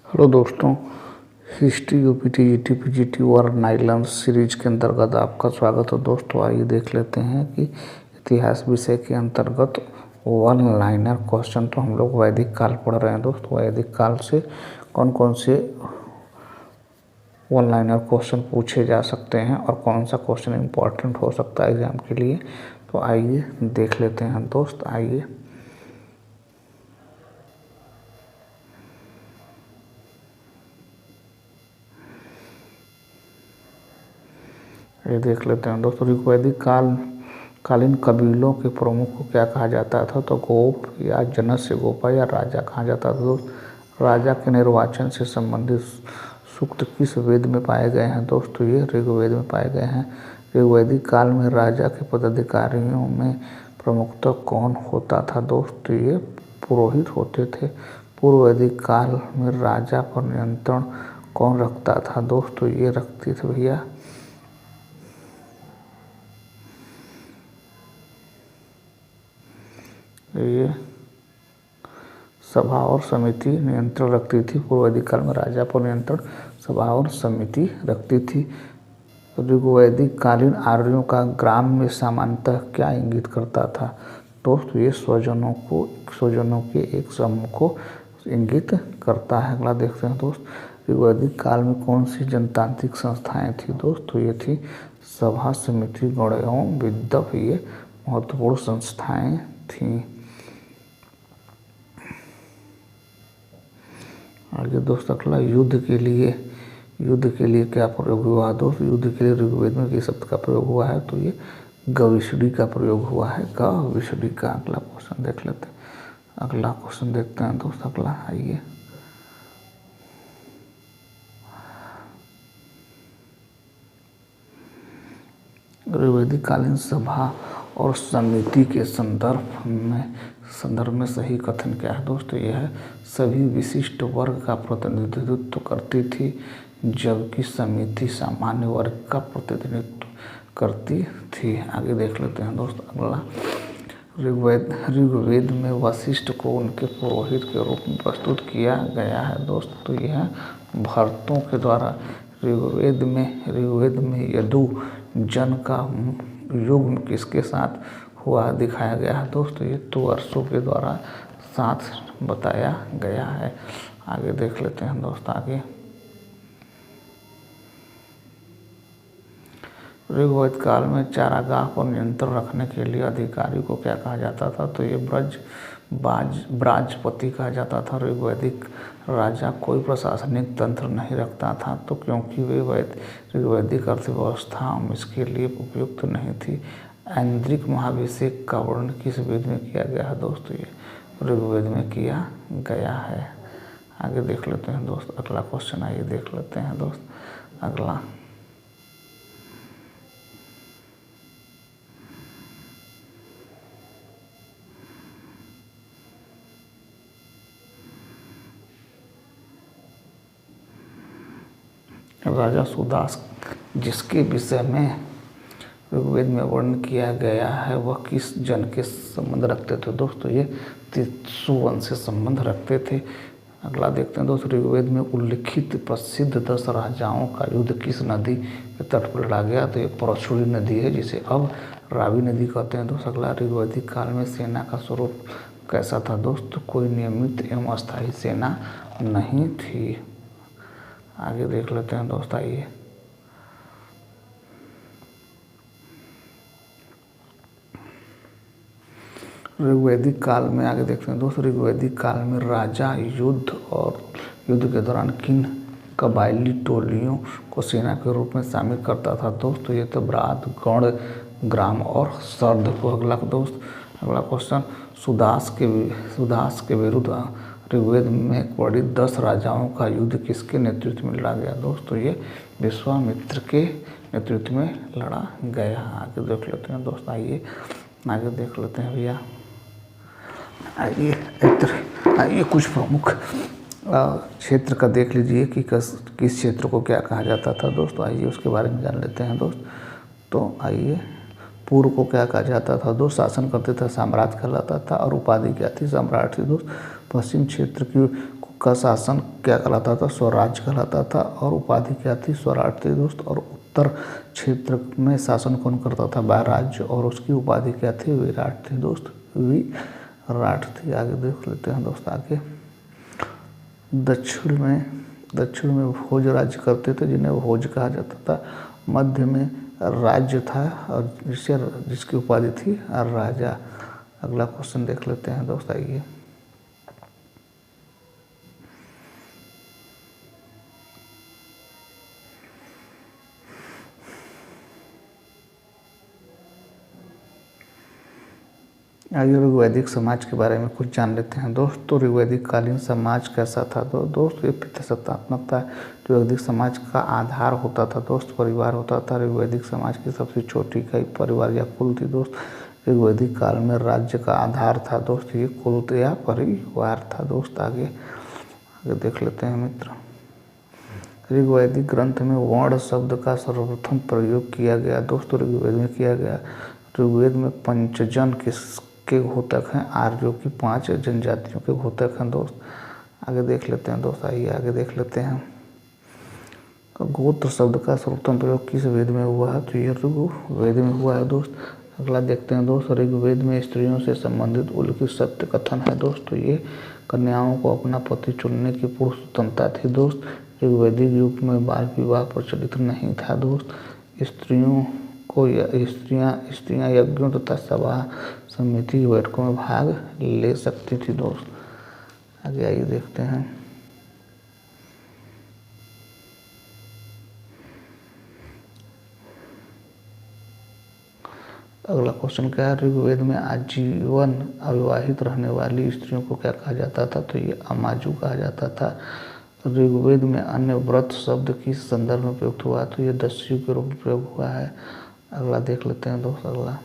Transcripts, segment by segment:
Hello दोस्तों, history UPT GT PGT और नाइलम series के अंतर्गत आपका स्वागत है। दोस्तों आइए देख लेते हैं कि इतिहास विषय के अंतर्गत वन लाइनर क्वेश्चन तो हम लोग वैदिक काल पढ़ रहे हैं। दोस्तों वैदिक काल से कौन कौन से वन लाइनर क्वेश्चन पूछे जा सकते हैं और कौन सा क्वेश्चन इम्पोर्टेंट हो सकता है एग्जाम के लिए, तो आइए देख लेते हैं। दोस्त आइए ये देख लेते हैं। दोस्तों ऋग्वैदिक कालीन कबीलों के प्रमुख को क्या कहा जाता था? तो गोप या जनस्य गोपा या राजा कहा जाता था। दोस्त राजा के निर्वाचन से संबंधित सूक्त किस वेद में पाए गए हैं? दोस्तों ये ऋग्वेद में पाए गए हैं। ऋग्वैदिक काल में राजा के पदाधिकारियों में प्रमुखतः कौन होता था? दोस्तों ये पुरोहित होते थे। पूर्व वैदिक काल में राजा पर नियंत्रण कौन रखता था? दोस्तों ये रखती थी भैया ये सभा और समिति नियंत्रण रखती थी। पूर्व वैदिक काल में राजा पर नियंत्रण सभा और समिति रखती थी। ऋग्वैदिक कालीन आर्यों का ग्राम में सामान्यतः क्या इंगित करता था? दोस्तों ये स्वजनों के एक समूह को इंगित करता है। अगला देखते हैं दोस्त, ऋग्वैदिक काल में कौन सी जनतांत्रिक संस्थाएं थी? दोस्तों ये थी सभा, समिति, गण एवं विद्वत, ये महत्वपूर्ण संस्थाएं थीं। आगे दोस्त अगला, युद्ध के लिए क्या प्रयोग हुआ? दोस्त युद्ध के लिए ऋग्वेद में किस शब्द का प्रयोग हुआ है? तो ये गविष्टि का प्रयोग हुआ है। गविष्टि का। अगला क्वेश्चन देख लेते हैं। अगला क्वेश्चन देखते हैं दोस्त। अगला आइए, ऋग्वैदिक कालीन सभा और समिति के संदर्भ में सही कथन क्या है? दोस्तों यह सभी विशिष्ट वर्ग का प्रतिनिधित्व करती थी, जबकि समिति सामान्य वर्ग का प्रतिनिधित्व करती थी। आगे देख लेते हैं दोस्त। अगला, ऋग्वेद में वशिष्ठ को उनके पुरोहित के रूप में प्रस्तुत किया गया है। दोस्तों यह भरतों के द्वारा ऋग्वेद में यदु जन का युग्म किसके साथ हुआ दिखाया गया है? दोस्तों ये तुअर्सों के द्वारा साथ बताया गया है। आगे देख लेते हैं दोस्त। आगे, ऋग्वैदिक काल में चारागाह पर नियंत्रण रखने के लिए अधिकारी को क्या कहा जाता था? तो ये ब्राजपति कहा जाता था। ऋग्वैदिक राजा कोई प्रशासनिक तंत्र नहीं रखता था, तो क्योंकि वे ऋग्वैदिक अर्थव्यवस्था इसके लिए उपयुक्त नहीं थी। ऐन्द्रिक महाभिषेक का वर्णन किस वेद में किया गया है? दोस्तों ये ऋग्वेद में किया गया है। आगे देख लेते हैं दोस्त। अगला क्वेश्चन आइए देख लेते हैं दोस्त। अगला, राजा सुदास जिसके विषय में ऋग्वेद में वर्णन किया गया है वह किस जन के संबंध रखते थे? दोस्तों ये तित्सुवन से संबंध रखते थे। अगला देखते हैं दोस्तों, ऋग्वेद में उल्लिखित प्रसिद्ध 10 राजाओं का युद्ध किस नदी के तट पर लड़ा गया? तो ये परशुरी नदी है, जिसे अब रावी नदी कहते हैं। दोस्तों अगला, ऋग्वैदिक काल में सेना का स्वरूप कैसा था? दोस्तों कोई नियमित एवं अस्थायी सेना नहीं थी। आगे देख लेते हैं दोस्त। आइए, ऋग्वैदिक काल में आगे देखते हैं दोस्त। ऋग्वैदिक काल में राजा युद्ध के दौरान किन कबायली टोलियों को सेना के रूप में शामिल करता था? दोस्तों ये तो ब्रात, गण, ग्राम और सर्द को। अगला दोस्त, अगला क्वेश्चन, सुदास के विरुद्ध ऋग्वेद में वर्णित 10 राजाओं का युद्ध किसके नेतृत्व में लड़ा गया? दोस्तों ये विश्वामित्र के नेतृत्व में लड़ा गया। आगे देख लेते हैं दोस्त। आइए आगे देख लेते हैं भैया। आइए कुछ प्रमुख क्षेत्र का देख लीजिए कि किस क्षेत्र को क्या कहा जाता था। दोस्तों आइए उसके बारे में जान लेते हैं दोस्त। तो आइए, पूर्व को क्या कहा जाता था? दोस्त शासन करते थे, साम्राज्य कहलाता था, और उपाधि क्या थी? सम्राट थी। दोस्त पश्चिम क्षेत्र की का शासन क्या कहलाता था? स्वराज कहलाता था। और उपाधि क्या थी? स्वराट थी दोस्त। और उत्तर क्षेत्र में शासन कौन करता था? बैराज। और उसकी उपाधि क्या थी? विराट थी दोस्त, विराट थी। आगे देख लेते हैं दोस्त आगे। दक्षिण में भोज राज्य करते थे, जिन्हें भोज कहा जाता था। मध्य में राज्य था और जिसकी उपाधि थी राजा। अगला क्वेश्चन देख लेते हैं दोस्त आइए। आगे ऋग्वैदिक समाज के बारे में कुछ जान लेते हैं दोस्त। तो ऋग्वैदिक कालीन समाज कैसा था? तो दोस्त ये पितृसत्तात्मक था। ऋग्वैदिक समाज का आधार होता था दोस्त परिवार होता था। ऋग्वैदिक समाज की सबसे छोटी इकाई परिवार या कुल थी दोस्त। ऋग्वैदिक काल में राज्य का आधार था दोस्त ये कुल या परिवार था दोस्त। आगे देख लेते हैं मित्र। ऋग्वैदिक ग्रंथ में वर्ण शब्द का सर्वप्रथम प्रयोग किया गया दोस्त, ऋग्वेद में किया गया। ऋग्वेद में पंचजन के घोतक हैं, आर्यों की 5 जनजातियों के घोतक हैं दोस्त। आगे देख लेते हैं दोस्त आइए आगे देख लेते हैं। गोत्र शब्द का सर्वप्रथम प्रयोग किस वेद में हुआ है? तो ये ऋग्वेद में हुआ है दोस्त। अगला देखते हैं दोस्त। ऋग्वेद में स्त्रियों से संबंधित उल्लिखित सत्य कथन है दोस्त। तो ये कन्याओं को अपना पति चुनने की पूर्ण स्वतंत्रता थी दोस्त। ऋग्वैदिक युग में बाल विवाह प्रचलित नहीं था दोस्त। स्त्रियां यज्ञों तथा सभा समिति की बैठकों में भाग ले सकती थी दोस्त। आगे आइए देखते हैं। अगला क्वेश्चन क्या है? ऋग्वेद में आजीवन अविवाहित रहने वाली स्त्रियों को क्या कहा जाता था? तो ये अमाजु कहा जाता था। ऋग्वेद में अन्य व्रत शब्द किस संदर्भ में प्रयुक्त हुआ? तो ये दस्यु के रूप में प्रयोग हुआ है। अगला देख लेते हैं दोस्त। अगला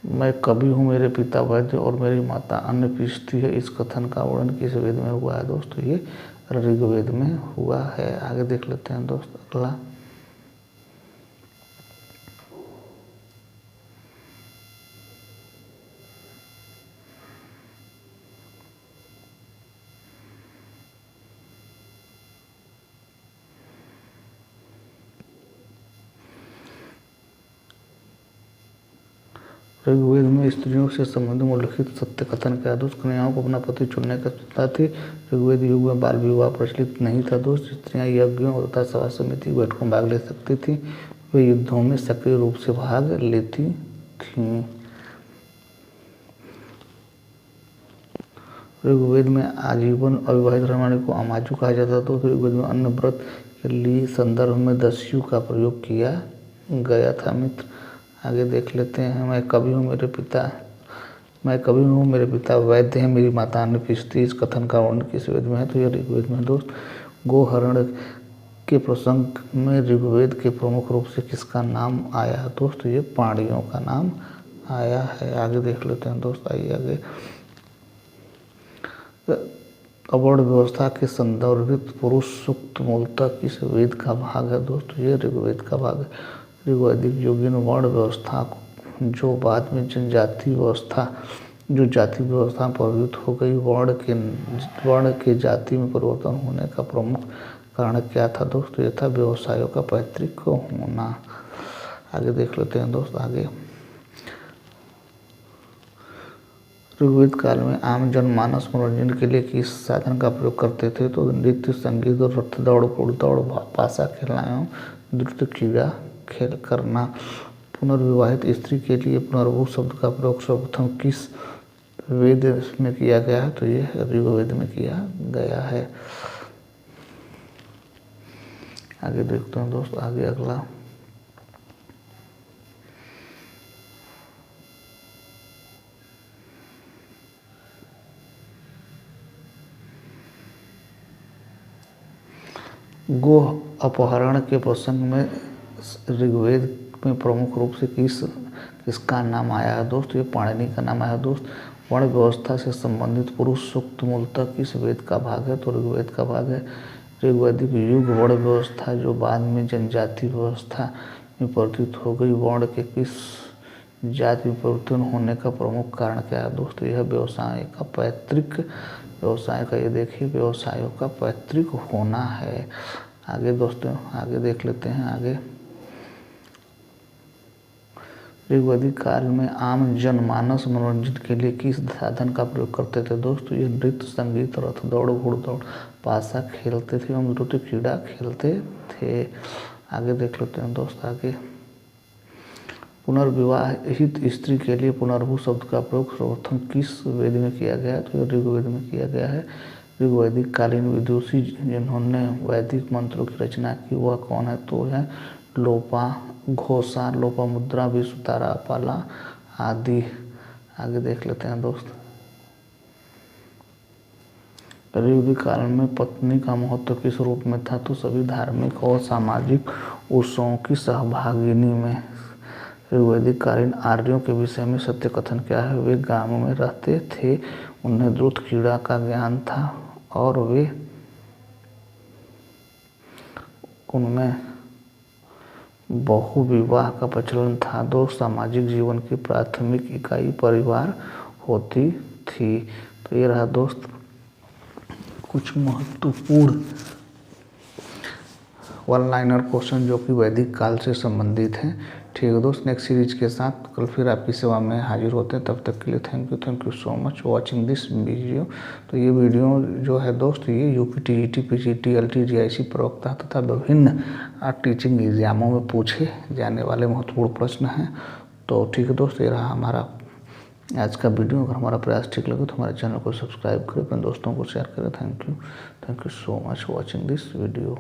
मैं कवि हूँ, मेरे पिता वैद्य और मेरी माता अन्न पीसती है, इस कथन का वर्णन किस वेद में हुआ है दोस्त? ये ऋग्वेद में हुआ है। आगे देख लेते हैं दोस्त। अगला ऋग्वेद में स्त्रियों से संबंधित उल्लिखित सत्य कथन क्या दोस्त? कन्याओं को अपना पति चुनने का स्वतंत्रता थी। ऋग्वेद युग में बाल विवाह प्रचलित नहीं था दोस्त। स्त्रियां यज्ञों तथा सभा समिति बैठकों में भाग ले सकती थी। वे युद्धों में सक्रिय रूप से भाग लेती थीं। ऋग्वेद में आजीवन अविवाहित रहने वाले को अमाजु कहा जाता था। तो ऋग्वेद में अन्य व्रत के लिए संदर्भ में दस्यु का प्रयोग किया गया था मित्र। आगे देख लेते हैं। मैं कवि हूँ, मेरे पिता वैद्य हैं, मेरी माता अन्न पीसती, इस कथन का वर्णन किस वेद में है? तो यह ऋग्वेद में दोस्त। गोहरण के प्रसंग में ऋग्वेद के प्रमुख रूप से किसका नाम आया है दोस्त? ये पांड्यों का नाम आया है। आगे देख लेते हैं दोस्त आइए आगे। अवर्ण व्यवस्था के संदर्भित पुरुष सूक्त मूलतः किस वेद का भाग है दोस्त? ये ऋग्वेद का भाग है। ऋग्वैदिक युगीन वर्ण व्यवस्था जो बाद में जाति व्यवस्था में परिवर्तित हो गई। वर्ण के जाति में परिवर्तन होने का प्रमुख कारण क्या था दोस्त? यह था व्यवसायों का पैतृक होना। आगे देख लेते हैं दोस्त आगे। ऋग्वेद काल में आम जनमानस मनोरंजन के लिए किस साधन का प्रयोग करते थे? तो नृत्य, संगीत और रथ दौड़, घुड़दौड़, पासा खेलना एवं द्रुत क्रीड़ा खेल करना। पुनर्विवाहित स्त्री के लिए पुनर्भू शब्द का प्रयोग सर्वप्रथम किस वेद में किया गया है? तो ये ऋग्वेद में किया गया है। आगे देखते हैं दोस्त आगे। अगला गो अपहरण के प्रसंग में ऋग्वेद में प्रमुख रूप से किसका नाम आया है दोस्त? ये पाणिनि का नाम आया है दोस्त। वर्ण व्यवस्था से संबंधित पुरुष सूक्त मूलतः किस वेद का भाग है? तो ऋग्वेद का भाग है। ऋग्वैदिक युग वर्ण व्यवस्था जो बाद में जनजाति व्यवस्था में परिवर्तित हो गई। वर्ण के किस जाति में परिवर्तन होने का प्रमुख कारण क्या है दोस्तों? यह व्यवसाय का पैतृक, व्यवसाय का, ये देखिए व्यवसायों का पैतृक होना है। आगे दोस्तों आगे देख लेते हैं। आगे ऋग्वैदिक काल में आम जनमानस मनोरंजन के लिए किस साधन का प्रयोग करते थे दोस्तों? ये नृत्य, संगीत, रथ दौड़, घुड़दौड़, पासा खेलते थे एवं नृत्य क्रीड़ा खेलते थे। आगे देख लेते हैं दोस्त। आगे पुनर्विवाहित स्त्री के लिए पुनर्भू शब्द का प्रयोग सर्वप्रथम किस वेद में किया गया है? तो ये ऋग्वेद में किया गया है। ऋग्वैदिक कालीन विदुषी जिन्होंने वैदिक मंत्रों की रचना की वह कौन है? तो है लोपा घोषा, लोपामुद्रा, विश्वतारा, पाला आदि। आगे देख लेते हैं दोस्त। ऋग्वैदिक काल में पत्नी का महत्व किस रूप में था? तो सभी धार्मिक और सामाजिक उत्सवों की सहभागिनी में। ऋग्वैदिक कालीन आर्यों के विषय में सत्य कथन क्या है? वे गांव में रहते थे, उन्हें द्रुत क्रीड़ा का ज्ञान था और वे उनमें बहुविवाह का प्रचलन था। दो सामाजिक जीवन की प्राथमिक इकाई परिवार होती थी। तो ये रहा दोस्त कुछ महत्वपूर्ण वन लाइनर क्वेश्चन जो कि वैदिक काल से संबंधित हैं। ठीक है दोस्त, नेक्स्ट सीरीज के साथ कल फिर आपकी सेवा में हाजिर होते हैं। तब तक के लिए thank you so much watching this video. तो ये वीडियो जो है दोस्त ये UP TGT, PGT, LT, GIC प्रवक्ता तथा विभिन्न टीचिंग एग्जामों में पूछे जाने वाले महत्वपूर्ण प्रश्न हैं। तो ठीक है दोस्त, ये रहा हमारा आज का वीडियो। अगर हमारा प्रयास ठीक लगे तो हमारे चैनल को सब्सक्राइब करें, अपने दोस्तों को शेयर करें। Thank you so much watching this video.